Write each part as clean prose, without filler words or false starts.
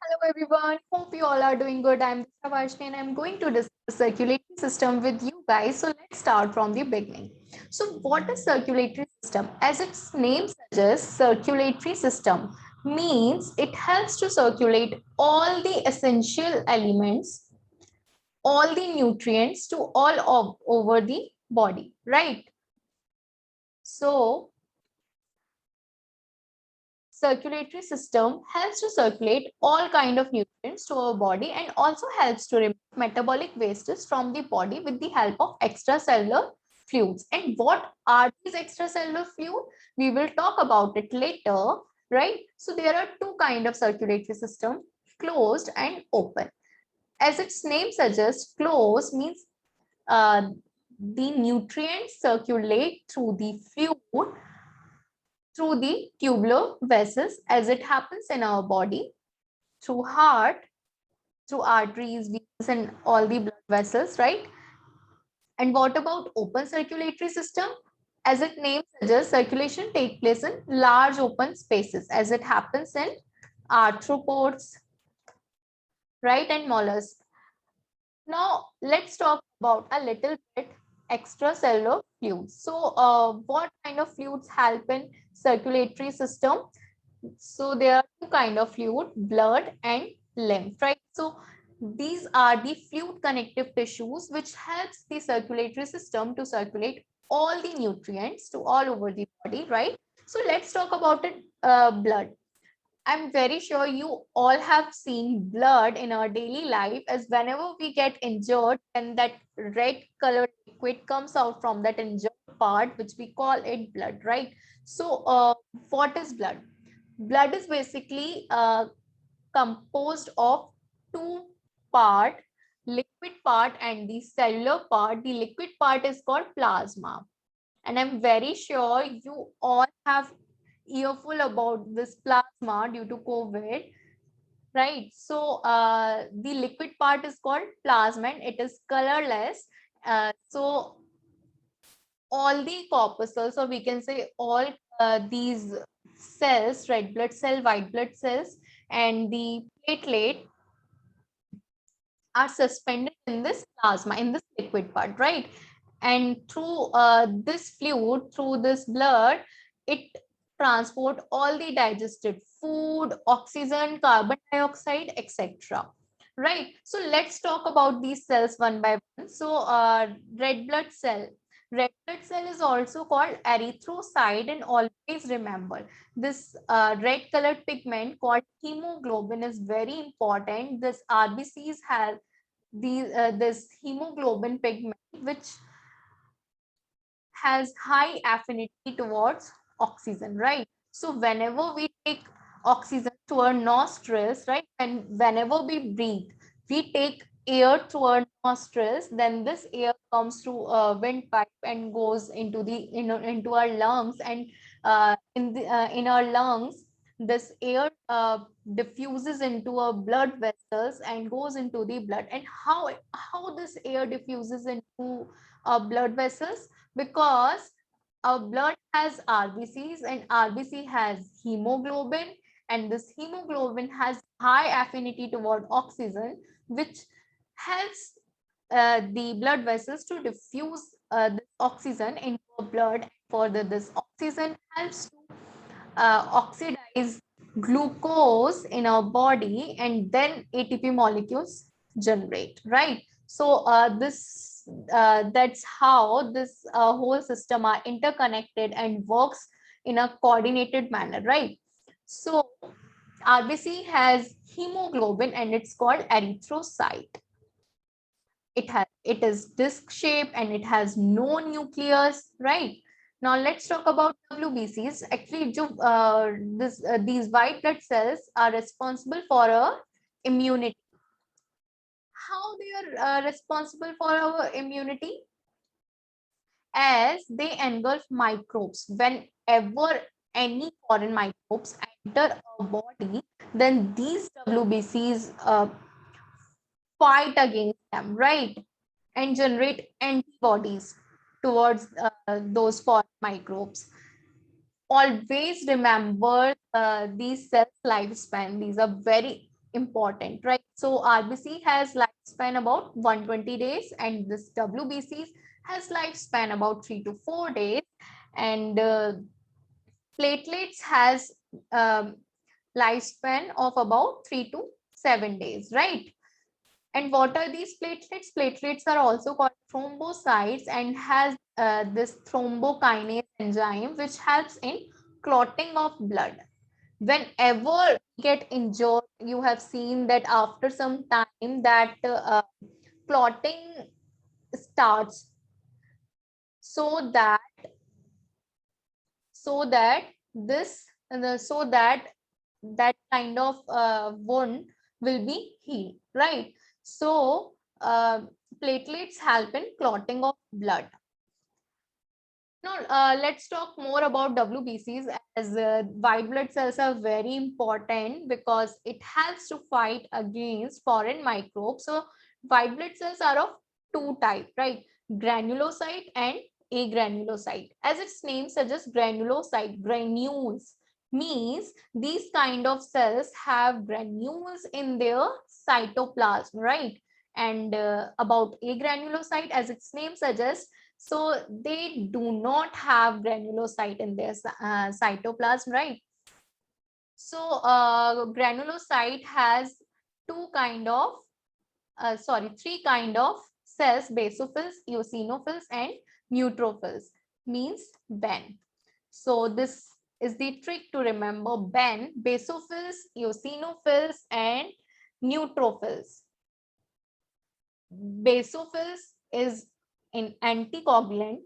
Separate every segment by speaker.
Speaker 1: Hello everyone, hope you all are doing good. I'm Disha Varshni and I'm going to discuss circulatory system with you guys. So let's start from the beginning. So what is circulatory system? As its name suggests, circulatory system means it helps to circulate all the essential elements, all the nutrients to over the body, right? So circulatory system helps to circulate all kind of nutrients to our body and also helps to remove metabolic wastes from the body with the help of extracellular fluids. And what are these extracellular fluids? We will talk about it later, right? So there are two kind of circulatory system, closed and open. As its name suggests, closed means uh, the nutrients circulate through the fluid through the tubular vessels as it happens in our body, through heart, through arteries, veins, and all the blood vessels, right? And what about open circulatory system? As its name suggests, circulation takes place in large open spaces as it happens in arthropods, right, and mollusks. Now, let's talk about a little bit extracellular fluids. So, what kind of fluids help in circulatory system? So there are two kind of fluid, blood and lymph, right? So these are the fluid connective tissues which helps the circulatory system to circulate all the nutrients to all over the body, right? So let's talk about it, blood. I'm very sure you all have seen blood in our daily life, as whenever we get injured and that red colored liquid comes out from that injured part, which we call it blood, right? So what is blood? Blood is basically composed of two part, liquid part and the cellular part. The liquid part is called plasma. And I'm very sure you all have earful about this plasma due to COVID, right? So the liquid part is called plasma and it is colorless. So all the corpuscles, or we can say all these cells, red blood cell, white blood cells, and the platelet are suspended in this plasma, in this liquid part, right? And through this fluid, through this blood, it transport all the digested food, oxygen, carbon dioxide, etc. Right. So let's talk about these cells one by one. So red blood cell. Red blood cell is also called erythrocyte, and always remember this red colored pigment called hemoglobin is very important. This RBCs have this hemoglobin pigment which has high affinity towards oxygen, right? So whenever we take oxygen to our nostrils, right, and whenever we breathe, we take air through our nostrils, then this air comes through a windpipe and goes into the into our lungs, and in our lungs this air diffuses into our blood vessels and goes into the blood. And how this air diffuses into our blood vessels? Because our blood has RBCs and RBC has hemoglobin, and this hemoglobin has high affinity toward oxygen, which helps the blood vessels to diffuse this oxygen into blood. Further, this oxygen helps to oxidize glucose in our body, and then ATP molecules generate, right? So this that's how this whole system are interconnected and works in a coordinated manner, right? So RBC has hemoglobin and it's called erythrocyte. It is disc shape and it has no nucleus, right? Now let's talk about WBCs. Actually, these white blood cells are responsible for our immunity. How they are responsible for our immunity? As they engulf microbes. Whenever any foreign microbes enter our body, then these WBCs fight against them, right? And generate antibodies towards those foreign microbes. Always remember these cells lifespan. These are very important, right? So RBC has lifespan about 120 days, and this WBC has lifespan about 3 to 4 days, and platelets has lifespan of about 3 to 7 days, right? And what are these platelets? Platelets are also called thrombocytes and has this thrombokinase enzyme which helps in clotting of blood. Whenever you get injured, you have seen that after some time that clotting starts, so that this so that that kind of wound will be healed, right? So platelets help in clotting of blood. Now let's talk more about WBCs, as white blood cells are very important because it helps to fight against foreign microbes. So white blood cells are of two types, right? Granulocyte and agranulocyte. As its name suggests, granulocyte, granules, means these kind of cells have granules in their cytoplasm, right? And about agranulocyte, as its name suggests, so they do not have granulocyte in their cytoplasm, right? So granulocyte has three kind of cells: basophils, eosinophils, and neutrophils, means Ben. So this is the trick to remember: Ben, basophils, eosinophils, and neutrophils. Basophils is an anticoagulant,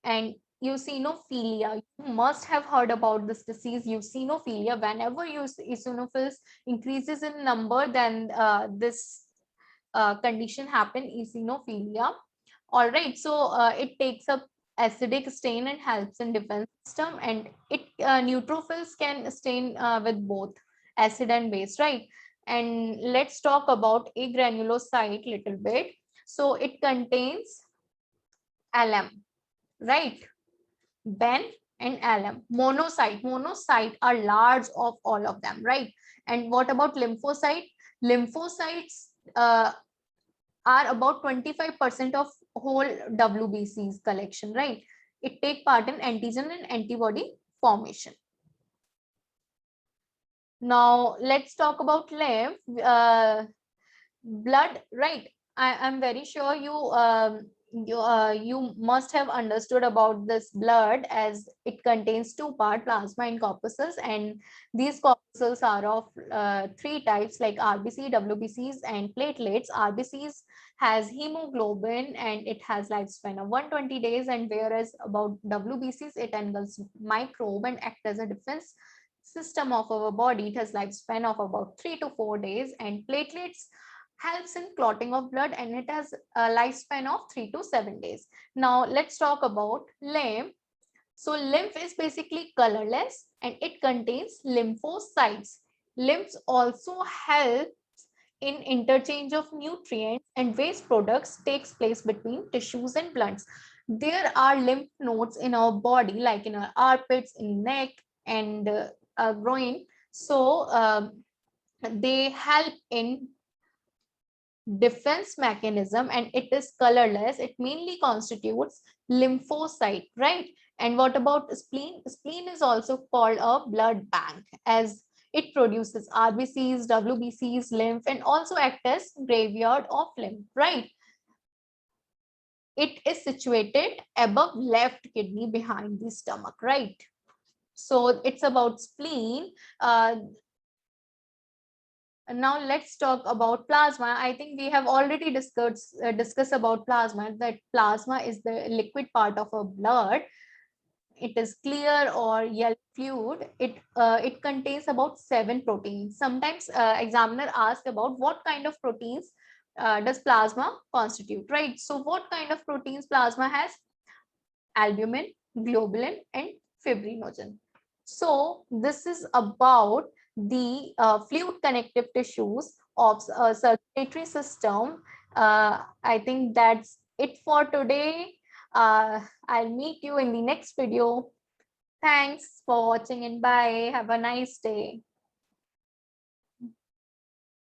Speaker 1: and eosinophilia, you must have heard about this disease, eosinophilia. Whenever eosinophils increases in number, then this condition happen, eosinophilia. All right, so it takes up acidic stain and helps in defense system, and it neutrophils can stain with both acid and base, right? And let's talk about agranulocyte little bit. So it contains alum, right? Ben and alum. Monocyte are large of all of them, right? And what about lymphocyte? Lymphocytes are about 25% of whole WBC's collection, right? It take part in antigen and antibody formation. Now let's talk about lymph. Blood, right? I'm very sure you must have understood about this blood, as it contains two parts, plasma and corpuscles, and these corpuscles are of three types, like RBC, WBCs, and platelets. RBCs has hemoglobin and it has lifespan of 120 days, and whereas about WBCs, it engulfs microbe and act as a defense system of our body. It has lifespan of about 3 to 4 days, and platelets helps in clotting of blood, and it has a lifespan of 3 to 7 days. Now let's talk about lymph. So lymph is basically colorless and it contains lymphocytes. Lymphs also help in interchange of nutrients and waste products takes place between tissues and bloods. There are lymph nodes in our body, like in our armpits, in neck, and groin. So they help in defense mechanism, and it is colorless. It mainly constitutes lymphocyte, right? And what about spleen? Spleen is also called a blood bank, as it produces RBCs, WBCs, lymph, and also act as graveyard of lymph, right? It is situated above left kidney behind the stomach, right? So it's about spleen. Now let's talk about plasma. I think we have already discussed about plasma, that plasma is the liquid part of our blood. It is clear or yellow fluid. It contains about 7 proteins. Sometimes examiner asks about what kind of proteins does plasma constitute, right? So what kind of proteins plasma has? Albumin, globulin, and fibrinogen. So this is about the fluid connective tissues of circulatory system. I think that's it for today. I'll meet you in the next video. Thanks for watching and bye. Have a nice day.